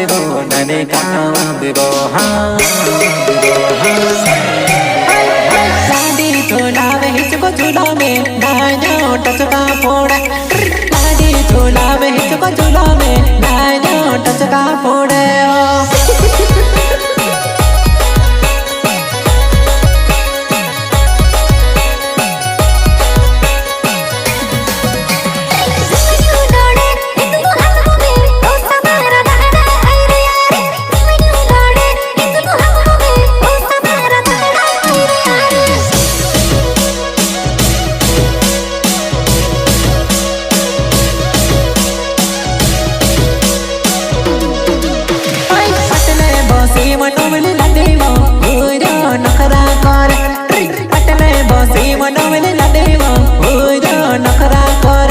देबो नने कावा देबो हाँ लाडी झोलावे हिचको झूला में नायो टचका फोड़े लाडी झोलावे हिचको झूला में नायो टचका फोड़े मनोमने लदेवो ओरो नखरा कर पटले बसी मनोमने लदेवो ओरो नखरा कर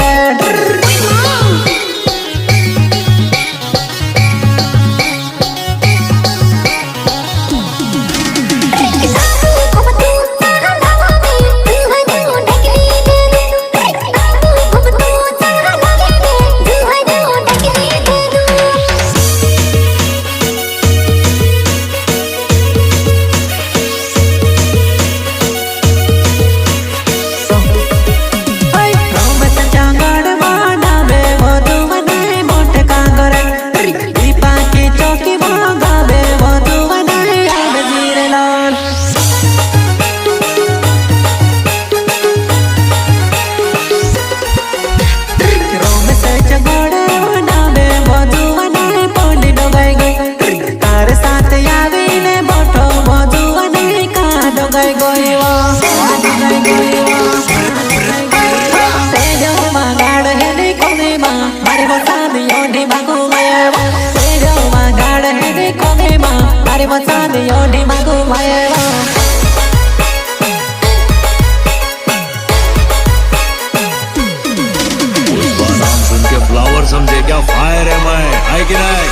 फ्लावर समझे क्या फायर है मैं है कि नहीं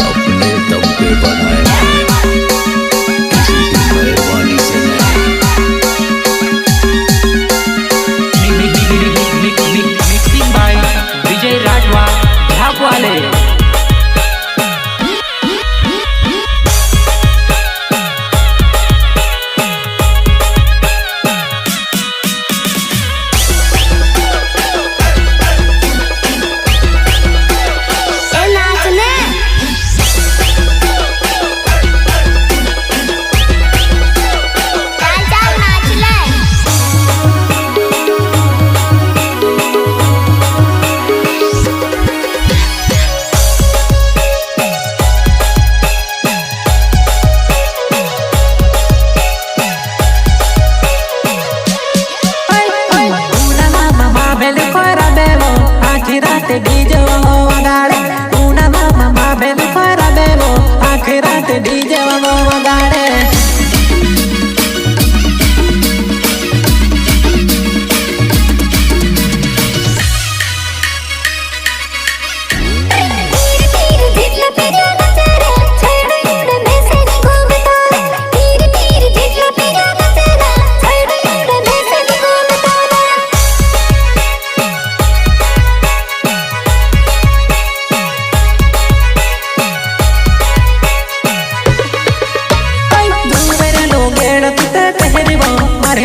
अपने दम पे बनाए किसी की मेहरबानी से मिक्सिंग बाय विजय राठवा झाप वाले डीजे वो वगाड़े तूना मामा माबे फरा देवो आखिर रात डीजे वो वगाड़े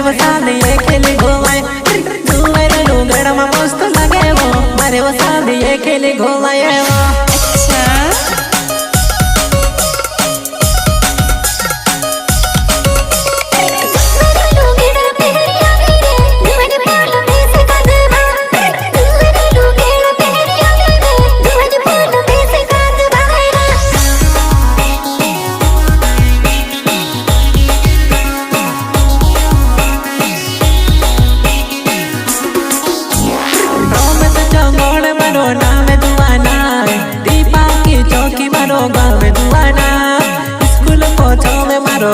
वसाले ये खेले घोमाए तू मेरे लुगड़ा में मस्त लगे वो मारे वसाले ये खेले घोमाए वो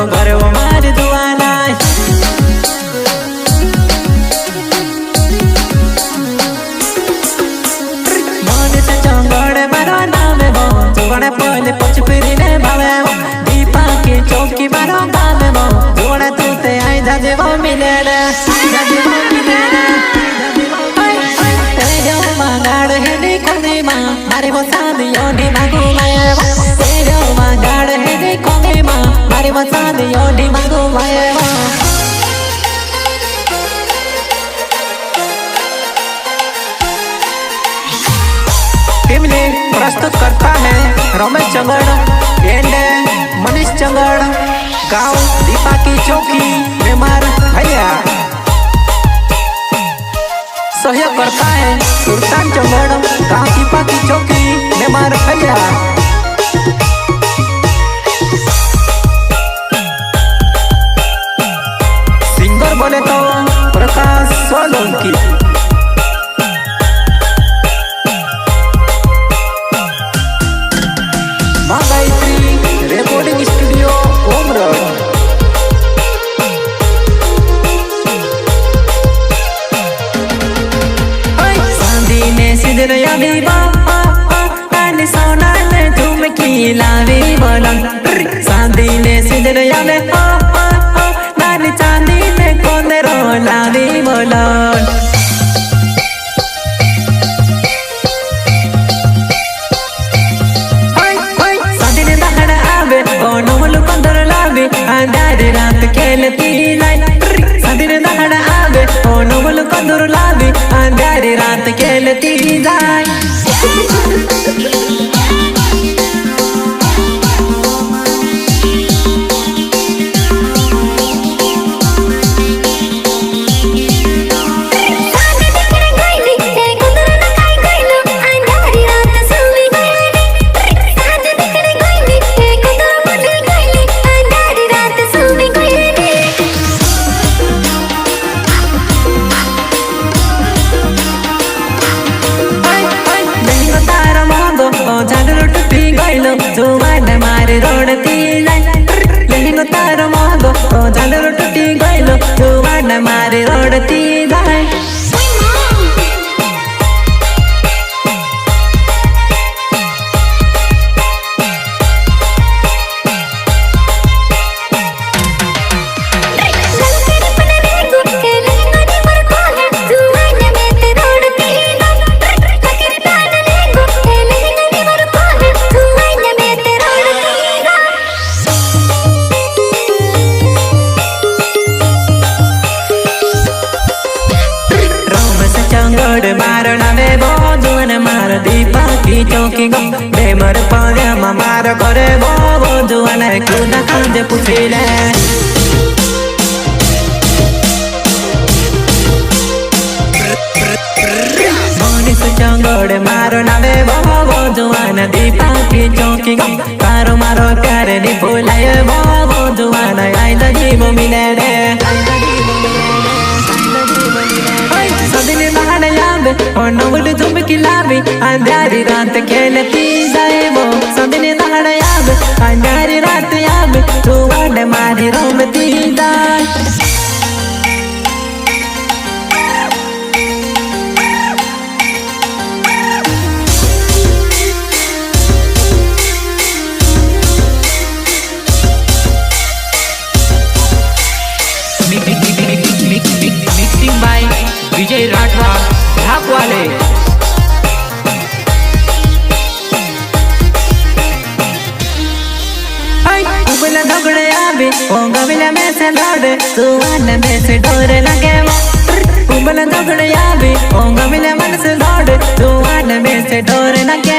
घर वो मार दुआना मन से चंगड़े मारो नाम वो जुगड़े पहले पच फिरी ने भावे दीपा के चौकी मारो गाम वो जुगड़े तूते आई जाजे वो मिले रे जाजे वो मिले रे तेरे जो मांगाड़ है निकल दी माँ मारे वो चांदियो ढिमागु माया तेरो मा गाड़ है देखो गे माँ मारे वो चांदियो ढिमागु माया टीम ने प्रस्तुत करता है रमेश चंगड़ एंड मनीष चंगड़ गाँव दीपा की चौकी मेमार भैया सहयोग करता है सुल्तान चंगड़ गाँव दीपा की चौकी मेमार भैया सिंगर बोले तो प्रकाश सोलंकी रिकॉर्डिंग स्टूडियो ओमरोड सांदी ने सिदर यादी बापा काली सोना ने झुमकी लावी बोलन सांदी ने सिदर यादे नानी चांदी ने कोंदरो लावी बोलन अंधारी रात खेलती जाए सदिन दहड़ आवे ओ नवल कंदुर लावी अंधारी रात खेलती जाए जुवान मारे रोडती लेकिन तार मोगो ओ झालर टूटी गइलो जुवान मारे रोडती जाए मारना वे बोझुन मार दीपा की चौकी गो बेमर पाया मार करे बोझुन कूदा कांदे पुछिले मनीष चंगड़ मारना वे बोझुन दीपा की चौकी गो तारो मारो प्यार नी भूलाए बोझुन आइल जीव मिले रे सदिन दहड़ यावे ओ नवल झुमकी लावी अंधारी रात खेलती जाए वो सदिन दहड़ यावे अंधारी रात यावे जुवान मारी रोमती जाए मिक्सिंग बाय विजय राठवा ढाक वाले उबला दगड़े आवे ओ गविला में से लौड़े जुवान में से डोर लगे उबला दगड़े आवे ओ गविला मन से लौड़े जुवान में से डोर लगे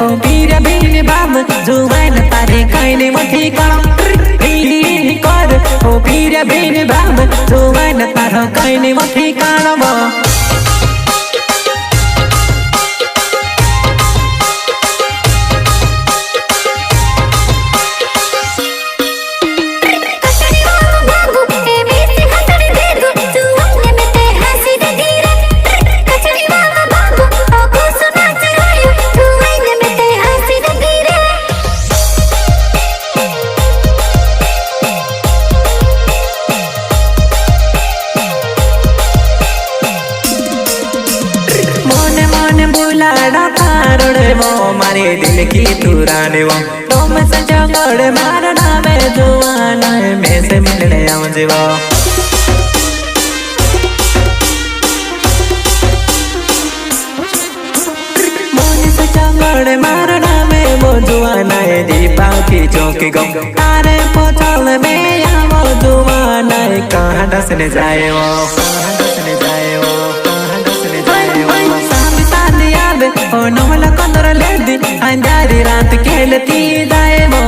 ओ पीरा बीन बाम जुवान तारे काइने मठी कण कर ओ पीरा बीन बाम जुवान तारो काइने मठी कण लाड़ा तारोड़े वो मारे दिल की तुराने वो तुम सचा गोड़ मारा नामे जुआना है मैं से मिलने आऊं जीवा चंगड़ मारना में वो जुआना है दीपा की चौकी गो तारे पोचल में या वो जुआना है कहाँ डसने जाए वो कहाँ डसने जाए वो कहाँ डसने जाए वो सामने सामने याद ओ नोला कंदर ले दी अंधारी रात खेलती जाए वो